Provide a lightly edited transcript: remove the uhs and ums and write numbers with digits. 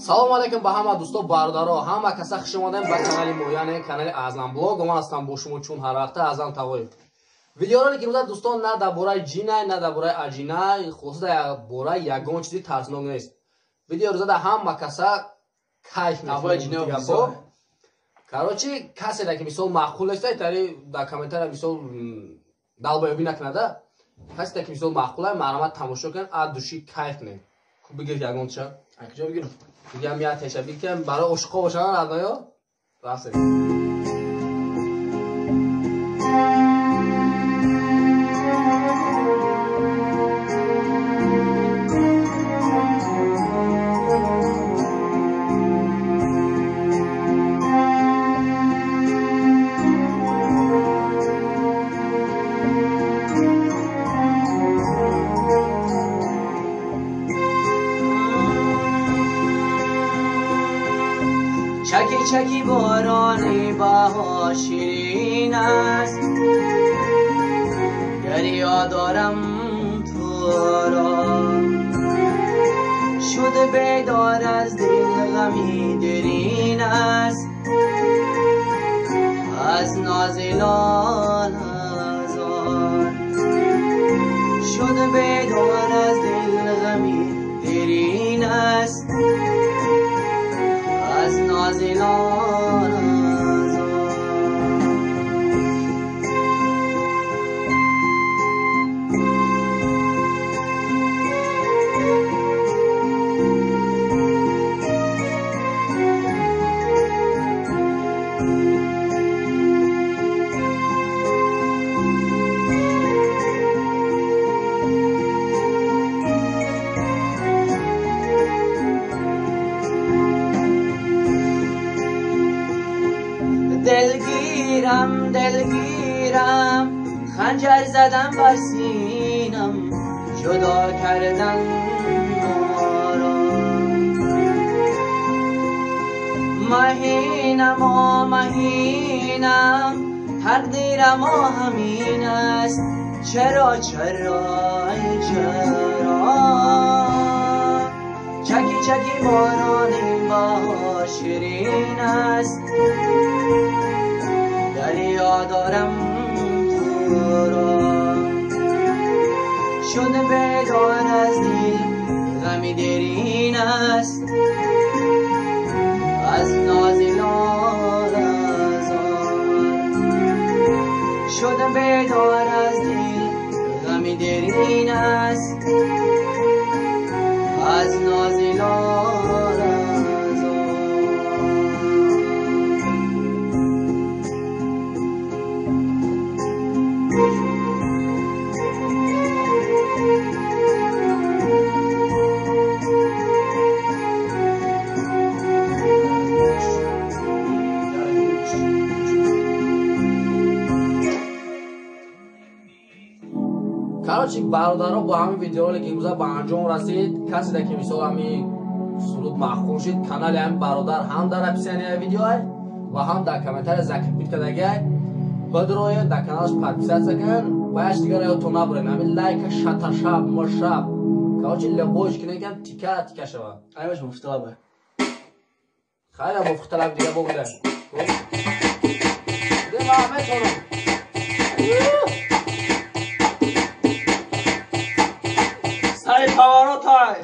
салом алейкум ба ҳама дӯсто бародаро, ҳама каса хуш омадем ба канали мо, яъне канали Азлам блог. Ман ҳастам бо шумо чун ҳар вақта Азлам Тавоев. Видеоро ки имрӯз дӯстон на дар бораи ҷинай, на дар бораи аҷинай, хулоса дар бораи ягон чизи тарснок нест. Видеоро зада ҳама каса кайф мекунад. Короче, касе ки мисол маъқул нест, тари дар комментария мисол далбоёбӣ накунада. Касе ки мисол маъқулай, марҳамат тамошо кунед, аз души кайф кунед. Бигир ягон ча. Акҷо бигирам. Бигам я теша бикам барои ошиқо бошан адноё. Расе. چکی چکی باران بها شیرین است، دریا دارم تو را، شده بیدار از دل غمی درین است، از نازلان هزار شده بیدار از دل غمی درین است، از نازلان دلگیرم خنجر زدم بر سینم، جدا کردن ما را، مهینم تقدیرم همین است، چرا ای چرا چکی چکی باران بها شیرین است، دریا دارم تو را، شده بیدار از دل غمی درین است، از نازلان هزار شده بیدار از دل غمی درین است، از نازلان Короче, бародаро бо ҳамин видеоро ки имрӯза ба анҷом расид, касе ки мисол ҳамин суруд маъқул шид, канали ҳамин бародар ҳам дар описанияи видеоай ва ҳам дар комментария закр кардагай. Бадроя дар каналаш подписатсия кун ва яш дигар ёдтон набуред, ҳамин лайка шаташаб мошаб. Короче, лебош кине кам тика шава. Айваш муфталаб. Хайра муфталаб дига бовда. Дема метонам. Сари паваротай.